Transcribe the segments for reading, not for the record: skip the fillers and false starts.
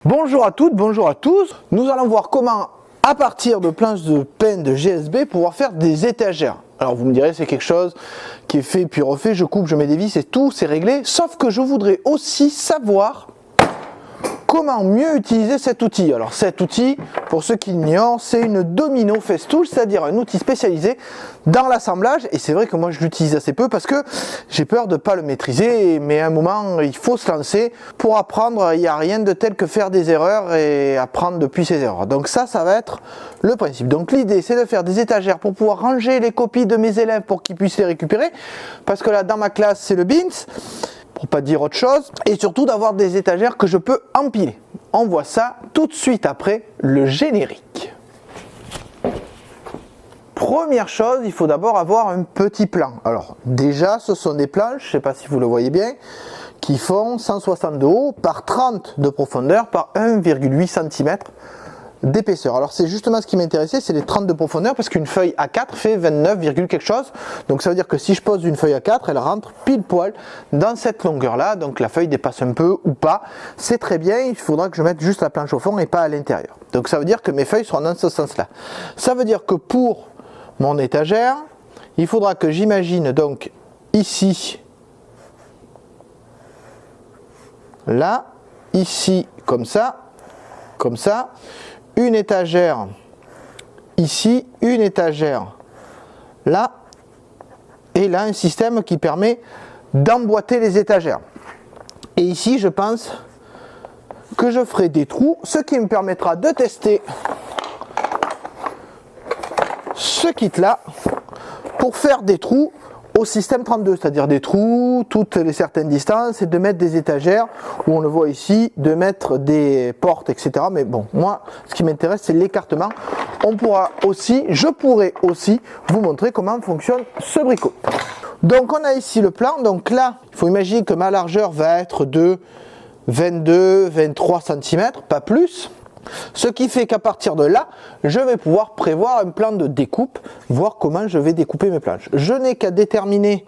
Bonjour à toutes, bonjour à tous. Nous allons voir comment, à partir de planches de peine de GSB, pouvoir faire des étagères. Alors vous me direz, c'est quelque chose qui est fait puis refait, je coupe, je mets des vis et tout, c'est réglé. Sauf que je voudrais aussi savoir comment mieux utiliser cet outil. Alors cet outil, pour ceux qui l'ignorent, c'est une Domino Festool, c'est-à-dire un outil spécialisé dans l'assemblage. Et c'est vrai que moi je l'utilise assez peu parce que j'ai peur de ne pas le maîtriser. Mais à un moment, il faut se lancer. Pour apprendre, il n'y a rien de tel que faire des erreurs et apprendre depuis ses erreurs. Donc ça va être le principe. Donc l'idée, c'est de faire des étagères pour pouvoir ranger les copies de mes élèves pour qu'ils puissent les récupérer. Parce que là, dans ma classe, c'est le BINS. Pour pas dire autre chose, et surtout d'avoir des étagères que je peux empiler. On voit ça tout de suite après le générique. Première chose, il faut d'abord avoir un petit plan. Alors déjà, ce sont des planches, je ne sais pas si vous le voyez bien, qui font 160 de haut par 30 de profondeur par 1,8 cm d'épaisseur. Alors c'est justement ce qui m'intéressait, c'est les 30 de profondeur, parce qu'une feuille A4 fait 29, quelque chose. Donc ça veut dire que si je pose une feuille A4, elle rentre pile poil dans cette longueur là. Donc la feuille dépasse un peu ou pas, c'est très bien. Il faudra que je mette juste la planche au fond et pas à l'intérieur. Donc ça veut dire que mes feuilles seront dans ce sens là. Ça veut dire que pour mon étagère, il faudra que j'imagine donc ici, là, ici, comme ça, une étagère ici, une étagère là, et là un système qui permet d'emboîter les étagères. Et ici, je pense que je ferai des trous, ce qui me permettra de tester ce kit là pour faire des trous au système 32, c'est-à-dire des trous toutes les certaines distances, et de mettre des étagères où on le voit ici, de mettre des portes, etc. Mais bon, moi ce qui m'intéresse, c'est l'écartement. Je pourrais aussi vous montrer comment fonctionne ce bricot. Donc on a ici le plan. Donc là, il faut imaginer que ma largeur va être de 22-23 cm, pas plus. Ce qui fait qu'à partir de là, je vais pouvoir prévoir un plan de découpe, voir comment je vais découper mes planches. Je n'ai qu'à déterminer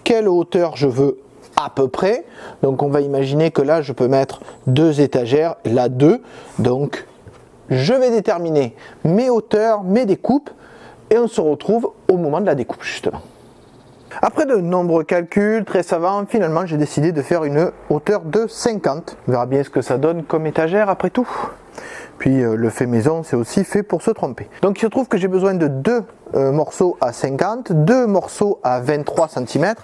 quelle hauteur je veux à peu près. Donc on va imaginer que là, je peux mettre 2 étagères, là 2. Donc je vais déterminer mes hauteurs, mes découpes, et on se retrouve au moment de la découpe justement. Après de nombreux calculs très savants, finalement j'ai décidé de faire une hauteur de 50. On verra bien ce que ça donne comme étagère après tout. Puis le fait maison, c'est aussi fait pour se tromper. Donc il se trouve que j'ai besoin de 2 morceaux à 50, 2 morceaux à 23 cm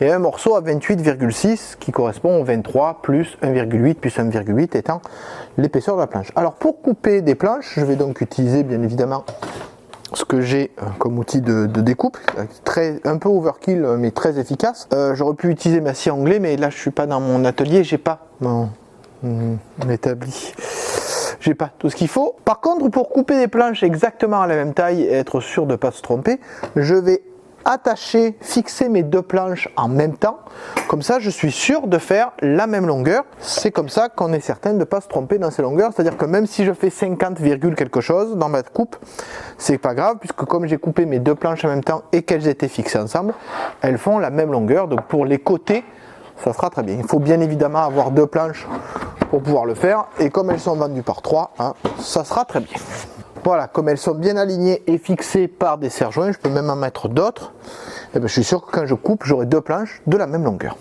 et un morceau à 28,6 qui correspond au 23 plus 1,8 plus 1,8 étant l'épaisseur de la planche. Alors pour couper des planches, je vais donc utiliser bien évidemment ce que j'ai comme outil de découpe, un peu overkill mais très efficace. J'aurais pu utiliser ma scie anglais, mais là je suis pas dans mon atelier, j'ai pas mon établi. J'ai pas tout ce qu'il faut. Par contre, pour couper des planches exactement à la même taille et être sûr de ne pas se tromper, je vais fixer mes 2 planches en même temps. Comme ça, je suis sûr de faire la même longueur. C'est comme ça qu'on est certain de ne pas se tromper dans ces longueurs. C'est-à-dire que même si je fais 50, quelque chose dans ma coupe, c'est pas grave, puisque comme j'ai coupé mes 2 planches en même temps et qu'elles étaient fixées ensemble, elles font la même longueur. Donc pour les côtés, ça sera très bien. Il faut bien évidemment avoir 2 planches pour pouvoir le faire, et comme elles sont vendues par 3, ça sera très bien. Voilà, comme elles sont bien alignées et fixées par des serre-joints, je peux même en mettre d'autres, et bien je suis sûr que quand je coupe, j'aurai 2 planches de la même longueur.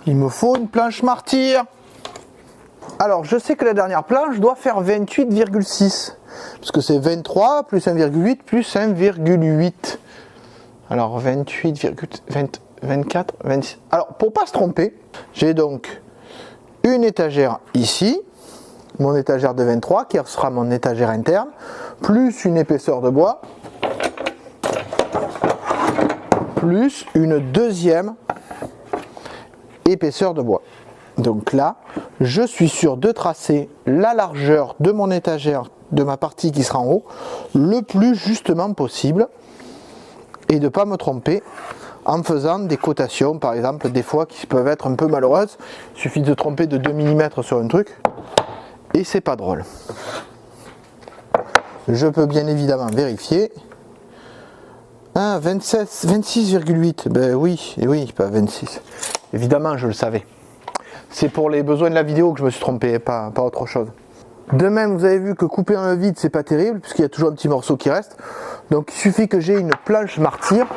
Il me faut une planche martyr. Alors je sais que la dernière planche doit faire 28,6 parce que c'est 23 plus 1,8 plus 1,8. Alors 28,8 24, 26. Alors, pour pas se tromper, j'ai donc une étagère ici, mon étagère de 23, qui sera mon étagère interne, plus une épaisseur de bois, plus une deuxième épaisseur de bois. Donc là, je suis sûr de tracer la largeur de mon étagère, de ma partie qui sera en haut, le plus justement possible, et de ne pas me tromper en faisant des cotations, par exemple, des fois qui peuvent être un peu malheureuses. Il suffit de tromper de 2 mm sur un truc, et c'est pas drôle. Je peux bien évidemment vérifier. Ah, 26,8. Ben oui, et oui, pas 26. Évidemment, je le savais. C'est pour les besoins de la vidéo que je me suis trompé, pas autre chose. De même, vous avez vu que couper dans le vide, c'est pas terrible, puisqu'il y a toujours un petit morceau qui reste. Donc il suffit que j'ai une planche martyre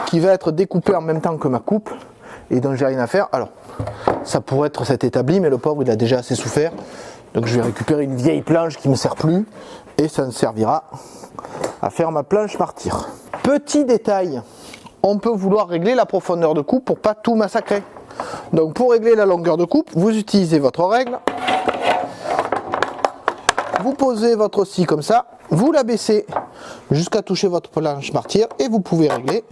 qui va être découpée en même temps que ma coupe, et dont j'ai rien à faire. Alors, ça pourrait être cet établi, mais le pauvre, il a déjà assez souffert. Donc je vais récupérer une vieille planche qui ne me sert plus, et ça me servira à faire ma planche martyre. Petit détail, on peut vouloir régler la profondeur de coupe pour pas tout massacrer. Donc pour régler la longueur de coupe, vous utilisez votre règle, vous posez votre scie comme ça, vous la baissez jusqu'à toucher votre planche martyre, et vous pouvez régler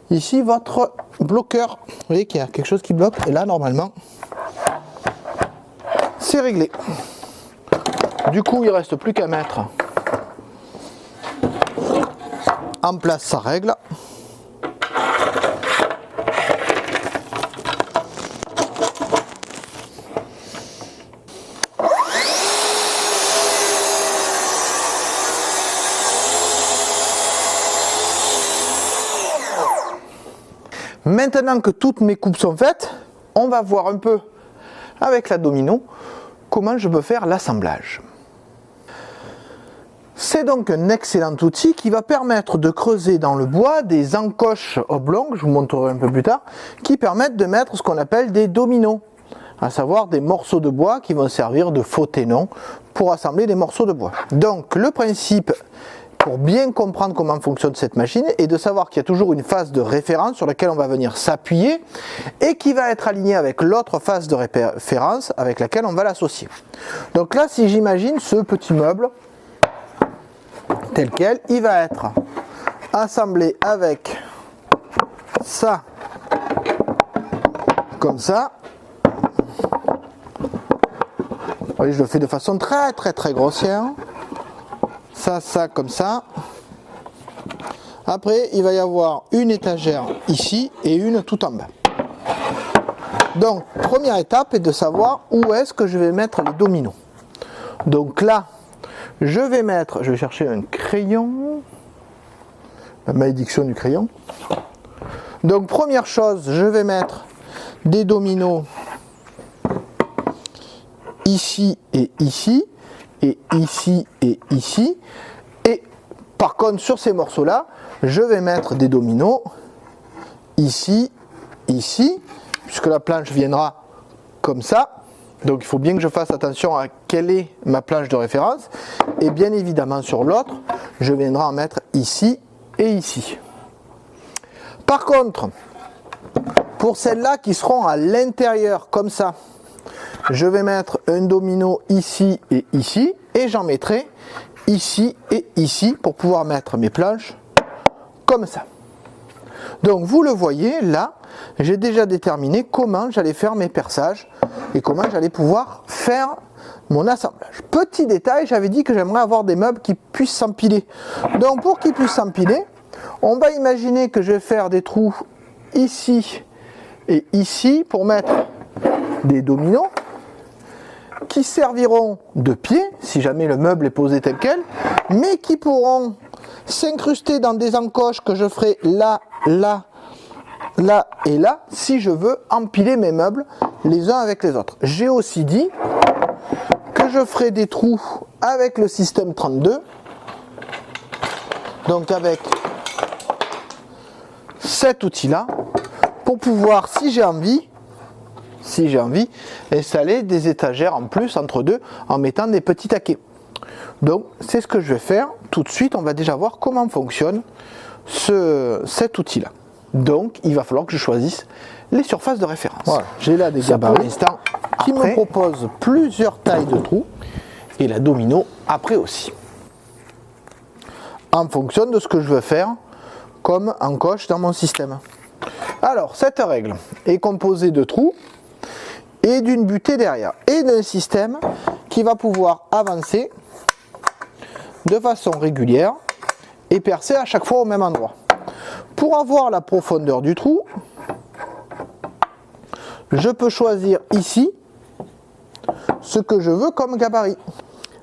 ici votre bloqueur. Vous voyez qu'il y a quelque chose qui bloque, et là normalement c'est réglé. Du coup, il ne reste plus qu'à mettre en place sa règle. Maintenant que toutes mes coupes sont faites, on va voir un peu avec la domino comment je peux faire l'assemblage. C'est donc un excellent outil qui va permettre de creuser dans le bois des encoches oblongues, je vous montrerai un peu plus tard, qui permettent de mettre ce qu'on appelle des dominos, à savoir des morceaux de bois qui vont servir de faux ténons pour assembler des morceaux de bois. Donc le principe, pour bien comprendre comment fonctionne cette machine, est de savoir qu'il y a toujours une phase de référence sur laquelle on va venir s'appuyer et qui va être alignée avec l'autre phase de référence avec laquelle on va l'associer. Donc là, si j'imagine ce petit meuble tel quel, il va être assemblé avec ça, comme ça. Vous voyez, je le fais de façon très grossière. Ça, comme ça. Après, il va y avoir une étagère ici et une tout en bas. Donc, première étape est de savoir où est-ce que je vais mettre les dominos. Donc là, je vais chercher un crayon. La malédiction du crayon. Donc, première chose, je vais mettre des dominos ici et ici. Et ici et ici. Et par contre, sur ces morceaux-là, je vais mettre des dominos ici, ici, puisque la planche viendra comme ça. Donc il faut bien que je fasse attention à quelle est ma planche de référence. Et bien évidemment, sur l'autre, je viendrai en mettre ici et ici. Par contre, pour celles-là qui seront à l'intérieur, comme ça, je vais mettre un domino ici et ici, et j'en mettrai ici et ici pour pouvoir mettre mes planches comme ça. Donc vous le voyez, là, j'ai déjà déterminé comment j'allais faire mes perçages et comment j'allais pouvoir faire mon assemblage. Petit détail, j'avais dit que j'aimerais avoir des meubles qui puissent s'empiler. Donc pour qu'ils puissent s'empiler, on va imaginer que je vais faire des trous ici et ici pour mettre des dominos qui serviront de pied, si jamais le meuble est posé tel quel, mais qui pourront s'incruster dans des encoches que je ferai là, là, là et là, si je veux empiler mes meubles les uns avec les autres. J'ai aussi dit que je ferai des trous avec le système 32, donc avec cet outil-là, pour pouvoir, si j'ai envie, installer des étagères en plus entre deux en mettant des petits taquets. Donc c'est ce que je vais faire tout de suite. On va déjà voir comment fonctionne cet outil là. Donc, il va falloir que je choisisse les surfaces de référence. Voilà, j'ai là des gabarits qui me proposent plusieurs tailles de trous et la domino après aussi. En fonction de ce que je veux faire comme encoche dans mon système. Alors, cette règle est composée de trous et d'une butée derrière et d'un système qui va pouvoir avancer de façon régulière et percer à chaque fois au même endroit. Pour avoir la profondeur du trou, je peux choisir ici ce que je veux comme gabarit.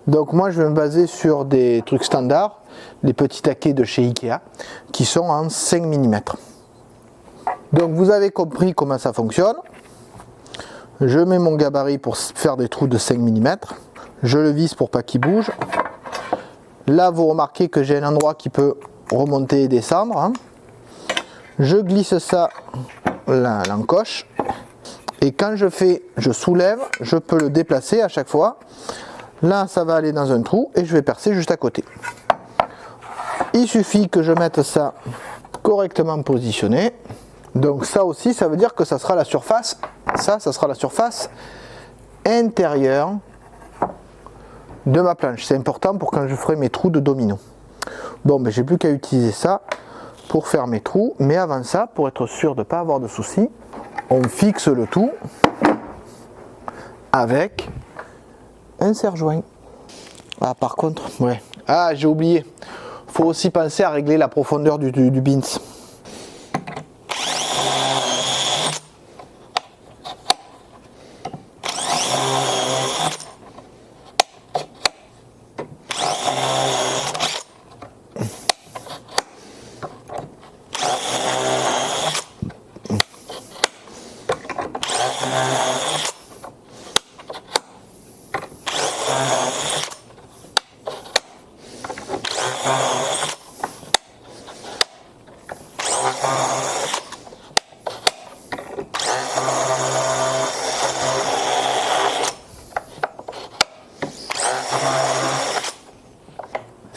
Donc moi je vais me baser sur des trucs standards, les petits taquets de chez Ikea qui sont en 5 mm. Donc vous avez compris comment ça fonctionne. Je mets mon gabarit pour faire des trous de 5 mm. Je le visse pour pas qu'il bouge. Là vous remarquez que j'ai un endroit qui peut remonter et descendre. Hein. Je glisse ça, l'encoche. Et quand je soulève, je peux le déplacer à chaque fois. Là, ça va aller dans un trou et je vais percer juste à côté. Il suffit que je mette ça correctement positionné. Donc ça aussi, ça veut dire que ça sera la surface. Ça sera la surface intérieure de ma planche. C'est important pour quand je ferai mes trous de domino. Bon, ben j'ai plus qu'à utiliser ça pour faire mes trous. Mais avant ça, pour être sûr de ne pas avoir de soucis, on fixe le tout avec un serre-joint. Ah, par contre, ouais. Ah, j'ai oublié. Faut aussi penser à régler la profondeur du bins.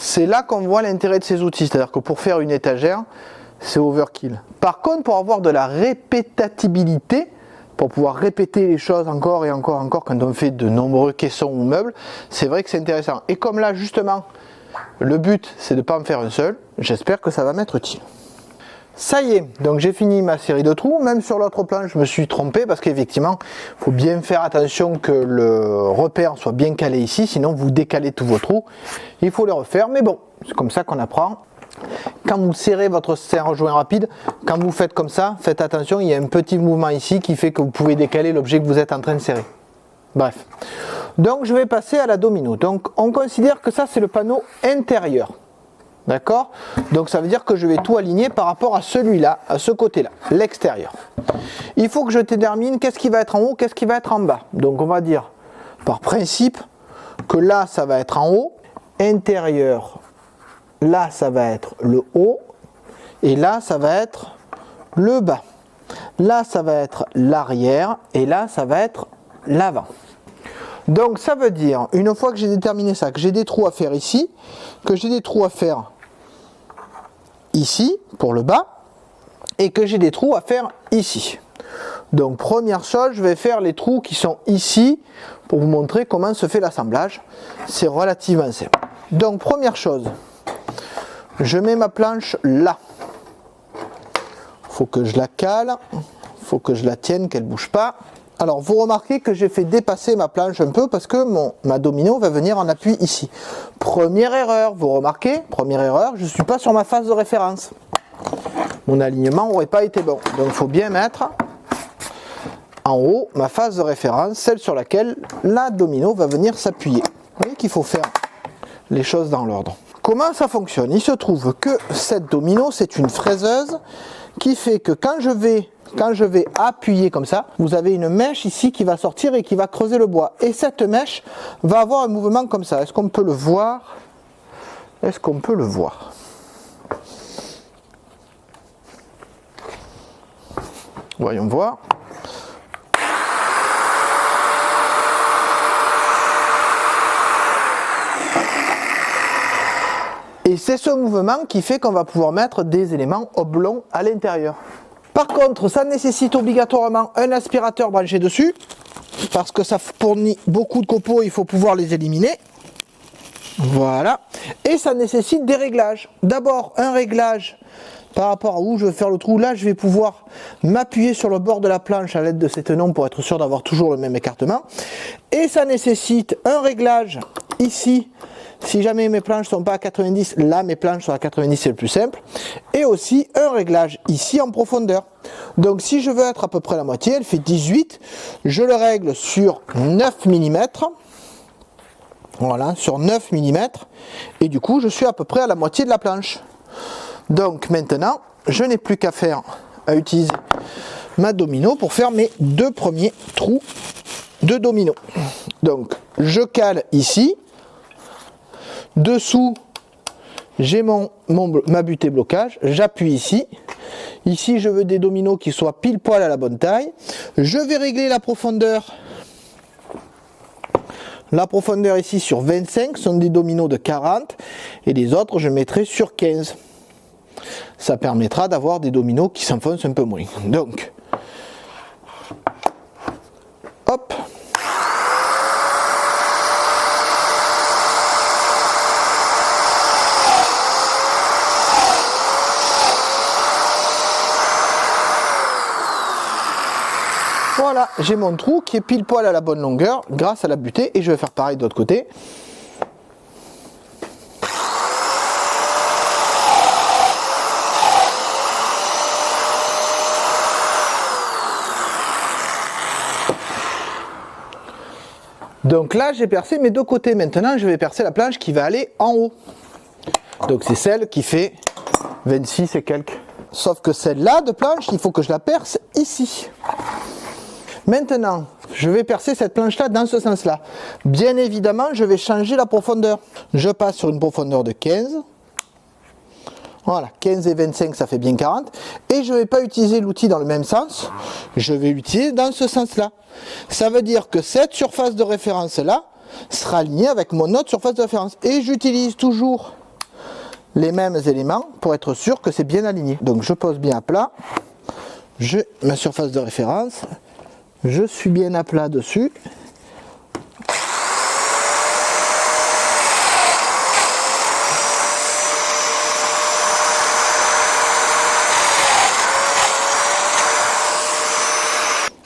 C'est là qu'on voit l'intérêt de ces outils, c'est-à-dire que pour faire une étagère, c'est overkill. Par contre, pour avoir de la répétabilité, pour pouvoir répéter les choses encore et encore quand on fait de nombreux caissons ou meubles, c'est vrai que c'est intéressant. Et comme là, justement, le but, c'est de ne pas en faire un seul, j'espère que ça va m'être utile. Ça y est, donc j'ai fini ma série de trous. Même sur l'autre plan, je me suis trompé parce qu'effectivement, il faut bien faire attention que le repère soit bien calé ici, sinon vous décalez tous vos trous. Il faut les refaire, mais bon, c'est comme ça qu'on apprend. Quand vous serrez votre serre-joint rapide, quand vous faites comme ça, faites attention, il y a un petit mouvement ici qui fait que vous pouvez décaler l'objet que vous êtes en train de serrer. Bref. Donc je vais passer à la domino. Donc on considère que ça c'est le panneau intérieur. D'accord? Donc ça veut dire que je vais tout aligner par rapport à celui-là, à ce côté-là, l'extérieur. Il faut que je détermine qu'est-ce qui va être en haut, qu'est-ce qui va être en bas. Donc on va dire par principe que là ça va être en haut, intérieur, là ça va être le haut, et là ça va être le bas. Là ça va être l'arrière, et là ça va être l'avant. Donc ça veut dire, une fois que j'ai déterminé ça, que j'ai des trous à faire ici, que j'ai des trous à faire ici, pour le bas, et que j'ai des trous à faire ici. Donc première chose, je vais faire les trous qui sont ici, pour vous montrer comment se fait l'assemblage. C'est relativement simple. Donc première chose, je mets ma planche là. Faut que je la cale, faut que je la tienne, qu'elle ne bouge pas. Alors vous remarquez que j'ai fait dépasser ma planche un peu parce que ma domino va venir en appui ici. Première erreur, vous remarquez, première erreur, je ne suis pas sur ma phase de référence. Mon alignement n'aurait pas été bon. Donc il faut bien mettre en haut ma phase de référence, celle sur laquelle la domino va venir s'appuyer. Vous voyez qu'il faut faire les choses dans l'ordre. Comment ça fonctionne? Il se trouve que cette domino, c'est une fraiseuse qui fait que quand je vais appuyer comme ça, vous avez une mèche ici qui va sortir et qui va creuser le bois. Et cette mèche va avoir un mouvement comme ça. Est-ce qu'on peut le voir? Est-ce qu'on peut le voir? Voyons voir. Et c'est ce mouvement qui fait qu'on va pouvoir mettre des éléments oblongs à l'intérieur. Par contre, ça nécessite obligatoirement un aspirateur branché dessus, parce que ça fournit beaucoup de copeaux, il faut pouvoir les éliminer. Voilà. Et ça nécessite des réglages. D'abord, un réglage par rapport à où je veux faire le trou. Là, je vais pouvoir m'appuyer sur le bord de la planche à l'aide de ces tenons pour être sûr d'avoir toujours le même écartement. Et ça nécessite un réglage ici. Si jamais mes planches ne sont pas à 90, là mes planches sont à 90, c'est le plus simple. Et aussi un réglage ici en profondeur. Donc si je veux être à peu près la moitié, elle fait 18, je le règle sur 9 mm. Voilà, sur 9 mm. Et du coup, je suis à peu près à la moitié de la planche. Donc maintenant, je n'ai plus qu'à utiliser ma domino pour faire mes deux premiers trous de domino. Donc je cale ici. Dessous, j'ai ma butée blocage, j'appuie ici. Ici, je veux des dominos qui soient pile poil à la bonne taille. Je vais régler la profondeur. La profondeur ici sur 25 sont des dominos de 40 et les autres, je mettrai sur 15. Ça permettra d'avoir des dominos qui s'enfoncent un peu moins. Donc, hop. Voilà, j'ai mon trou qui est pile poil à la bonne longueur grâce à la butée et je vais faire pareil de l'autre côté. Donc là, j'ai percé mes deux côtés. Maintenant, je vais percer la planche qui va aller en haut. Donc c'est celle qui fait 26 et quelques. Sauf que celle-là de planche, il faut que je la perce ici. Maintenant, je vais percer cette planche-là dans ce sens-là. Bien évidemment, je vais changer la profondeur. Je passe sur une profondeur de 15. Voilà, 15 et 25, ça fait bien 40. Et je ne vais pas utiliser l'outil dans le même sens. Je vais l'utiliser dans ce sens-là. Ça veut dire que cette surface de référence-là sera alignée avec mon autre surface de référence. Et j'utilise toujours les mêmes éléments pour être sûr que c'est bien aligné. Donc je pose bien à plat. Ma surface de référence. Je suis bien à plat dessus.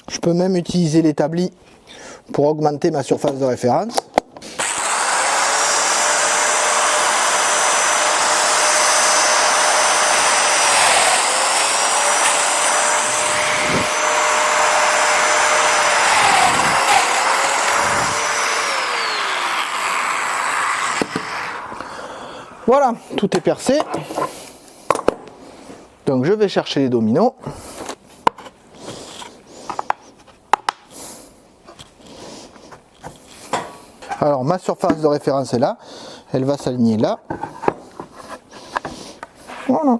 Je peux même utiliser l'établi pour augmenter ma surface de référence. Voilà, tout est percé. Donc je vais chercher les dominos. Alors ma surface de référence est là, elle va s'aligner là. Voilà.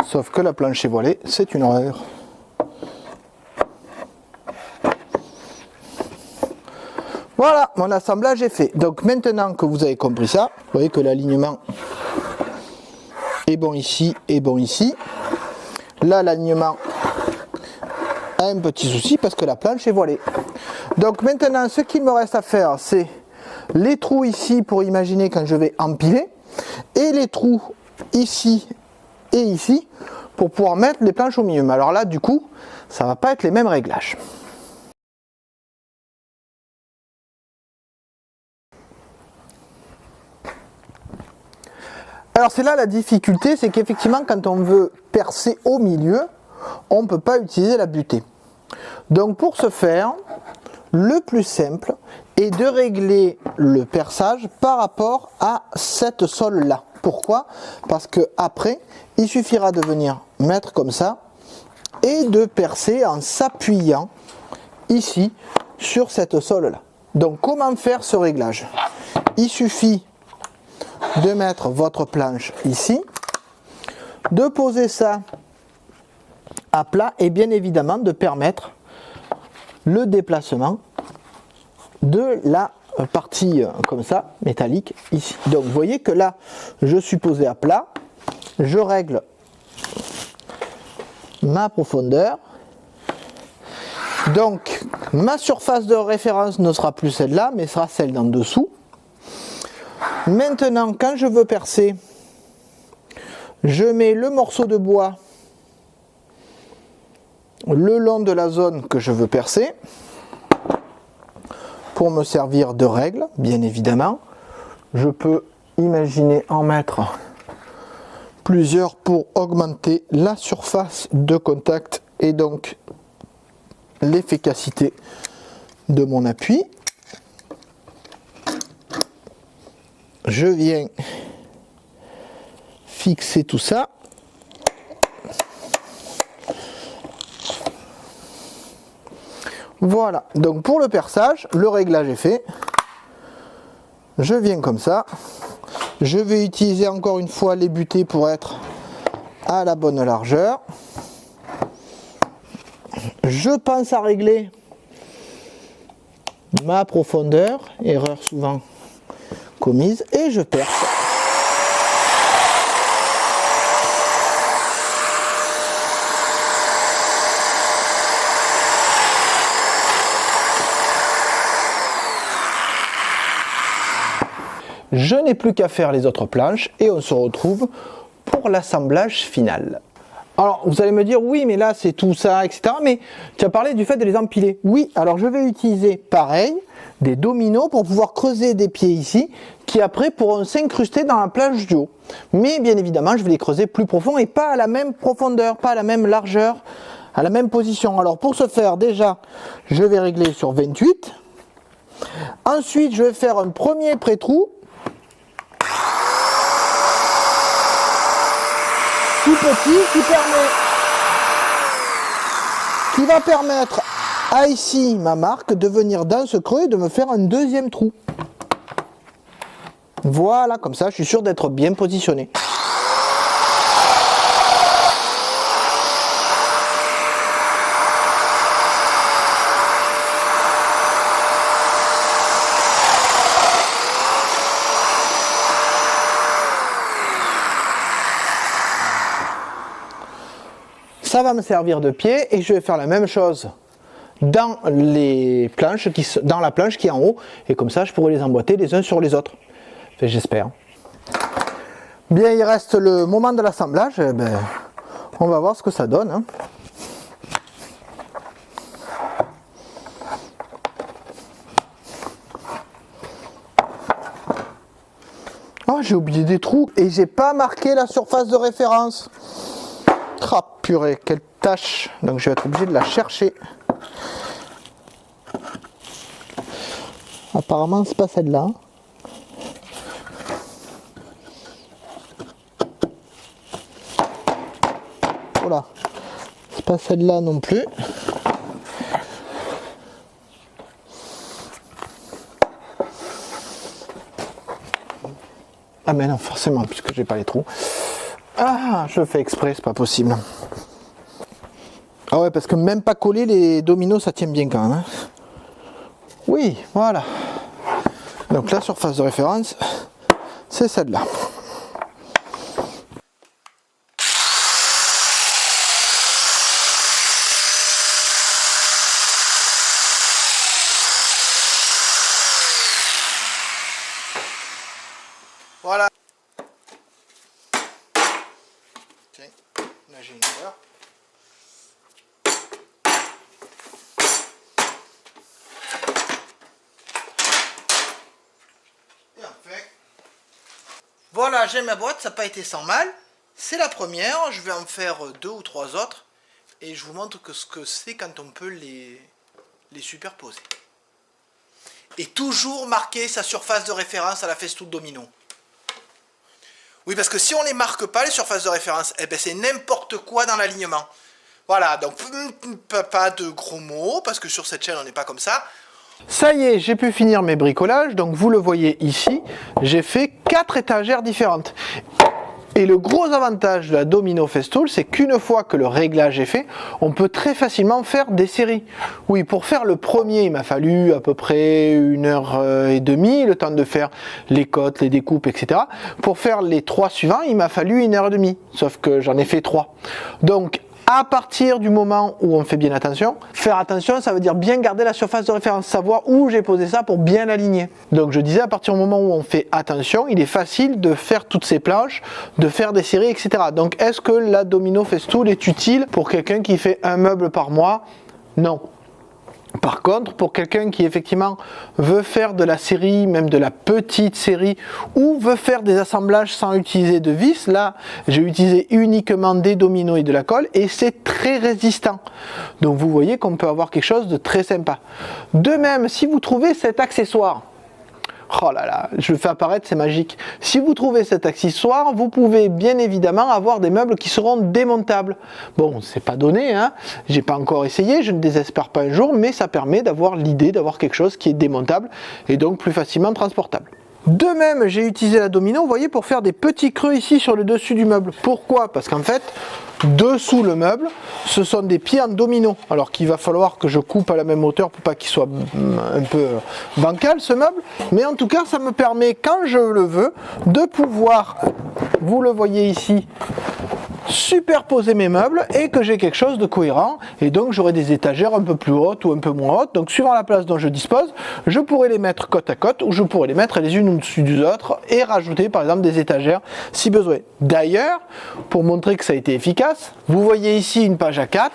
Sauf que la planche est voilée, c'est une horreur. Voilà, mon assemblage est fait. Donc maintenant que vous avez compris ça, vous voyez que l'alignement est bon ici et bon ici. Là, l'alignement a un petit souci parce que la planche est voilée. Donc maintenant, ce qu'il me reste à faire, c'est les trous ici pour imaginer quand je vais empiler et les trous ici et ici pour pouvoir mettre les planches au milieu. Mais alors là, du coup, ça ne va pas être les mêmes réglages. Alors c'est là la difficulté, c'est qu'effectivement quand on veut percer au milieu, on ne peut pas utiliser la butée. Donc pour ce faire, le plus simple est de régler le perçage par rapport à cette sole là. Pourquoi? Parce que après, il suffira de venir mettre comme ça et de percer en s'appuyant ici sur cette sole là. Donc comment faire ce réglage? Il suffit de mettre votre planche ici, de poser ça à plat et bien évidemment de permettre le déplacement de la partie comme ça, métallique, ici. Donc vous voyez que là, je suis posé à plat je règle ma profondeur. Donc ma surface de référence ne sera plus celle-là, mais sera celle d'en dessous. Maintenant, quand je veux percer, je mets le morceau de bois le long de la zone que je veux percer pour me servir de règle, bien évidemment. Je peux imaginer en mettre plusieurs pour augmenter la surface de contact et donc l'efficacité de mon appui. Je viens fixer tout ça. Voilà, donc pour le perçage, le réglage est fait. Je viens comme ça. Je vais utiliser encore une fois les butées pour être à la bonne largeur. Je pense à régler ma profondeur, erreur souvent commise, et je perce. Je n'ai plus qu'à faire les autres planches et on se retrouve pour l'assemblage final. Alors vous allez me dire oui mais là c'est tout ça etc. Mais tu as parlé du fait de les empiler. Oui, alors je vais utiliser pareil des dominos pour pouvoir creuser des pieds ici qui après pourront s'incruster dans la planche du haut. Mais bien évidemment je vais les creuser plus profond et pas à la même profondeur, pas à la même largeur, à la même position. Alors pour ce faire déjà je vais régler sur 28. Ensuite je vais faire un premier pré-trou tout petit qui va permettre à ici ma marque de venir dans ce creux et de me faire un deuxième trou. Voilà, comme ça je suis sûr d'être bien positionné. Ça va me servir de pied et je vais faire la même chose dans les planches dans la planche qui est en haut et comme ça je pourrai les emboîter les uns sur les autres. Enfin, j'espère. Bien, il reste le moment de l'assemblage. Eh ben, on va voir ce que ça donne. Hein. Oh, j'ai oublié des trous et j'ai pas marqué la surface de référence. Ah purée, quelle tâche. Donc je vais être obligé de la chercher. Apparemment c'est pas celle-là. Voilà. C'est pas celle-là non plus. Ah mais non, forcément, puisque j'ai pas les trous. Ah, je fais exprès, c'est pas possible. Ah ouais, parce que même pas coller les dominos, ça tient bien quand même. Hein. Oui, voilà. Donc la surface de référence, c'est celle-là. Voilà. Tiens, là j'ai une erreur. Et en fait, voilà, j'ai ma boîte, ça n'a pas été sans mal. C'est la première, je vais en faire 2 ou 3 autres. Et je vous montre ce que c'est quand on peut les superposer. Et toujours marquer sa surface de référence à la festoune domino. Oui, parce que si on ne les marque pas, les surfaces de référence, eh ben c'est n'importe quoi dans l'alignement. Voilà, donc pas de gros mots, parce que sur cette chaîne, on n'est pas comme ça. Ça y est, j'ai pu finir mes bricolages. Donc vous le voyez ici, j'ai fait 4 étagères différentes. Et le gros avantage de la Domino Festool, c'est qu'une fois que le réglage est fait, on peut très facilement faire des séries. Oui, pour faire le premier, il m'a fallu à peu près 1h30, le temps de faire les cotes, les découpes, etc. Pour faire les 3 suivants, il m'a fallu 1h30, sauf que j'en ai fait 3. Donc, à partir du moment où on fait bien attention, faire attention, ça veut dire bien garder la surface de référence, savoir où j'ai posé ça pour bien l'aligner. Donc je disais, à partir du moment où on fait attention, il est facile de faire toutes ces planches, de faire des séries, etc. Donc est-ce que la Domino Festool est utile pour quelqu'un qui fait un meuble par mois? Non. Par contre, pour quelqu'un qui effectivement veut faire de la série, même de la petite série, ou veut faire des assemblages sans utiliser de vis, là j'ai utilisé uniquement des dominos et de la colle et c'est très résistant. Donc vous voyez qu'on peut avoir quelque chose de très sympa. De même, si vous trouvez cet accessoire, oh là là, je le fais apparaître, c'est magique. Si vous trouvez cet accessoire, vous pouvez bien évidemment avoir des meubles qui seront démontables. Bon, c'est pas donné, hein. J'ai pas encore essayé, je ne désespère pas un jour, mais ça permet d'avoir l'idée d'avoir quelque chose qui est démontable et donc plus facilement transportable. De même, j'ai utilisé la domino, vous voyez, pour faire des petits creux ici sur le dessus du meuble. Pourquoi? Parce qu'en fait, dessous le meuble, ce sont des pieds en domino. Alors qu'il va falloir que je coupe à la même hauteur pour pas qu'il soit un peu bancal ce meuble. Mais en tout cas, ça me permet, quand je le veux, de pouvoir, vous le voyez ici, superposer mes meubles et que j'ai quelque chose de cohérent, et donc j'aurai des étagères un peu plus hautes ou un peu moins hautes. Donc suivant la place dont je dispose, je pourrais les mettre côte à côte ou je pourrais les mettre les unes au-dessus des autres et rajouter par exemple des étagères si besoin. D'ailleurs, pour montrer que ça a été efficace, vous voyez ici une page A4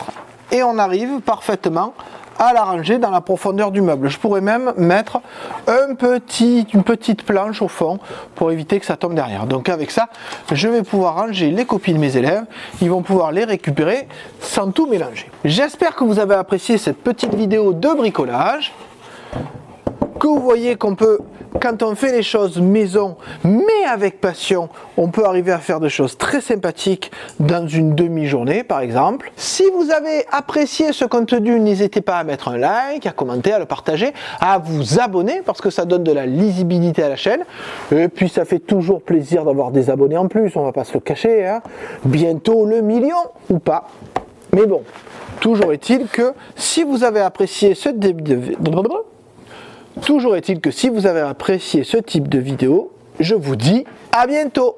et on arrive parfaitement à la ranger dans la profondeur du meuble. Je pourrais même mettre une petite planche au fond pour éviter que ça tombe derrière. Donc avec ça, je vais pouvoir ranger les copies de mes élèves. Ils vont pouvoir les récupérer sans tout mélanger. J'espère que vous avez apprécié cette petite vidéo de bricolage. Que vous voyez qu'on peut, quand on fait les choses maison, mais avec passion, on peut arriver à faire des choses très sympathiques dans une demi-journée, par exemple. Si vous avez apprécié ce contenu, n'hésitez pas à mettre un like, à commenter, à le partager, à vous abonner, parce que ça donne de la lisibilité à la chaîne. Et puis, ça fait toujours plaisir d'avoir des abonnés en plus, on va pas se le cacher, hein. Bientôt le million, ou pas. Mais bon, toujours est-il que si vous avez apprécié ce type de vidéo, je vous dis à bientôt.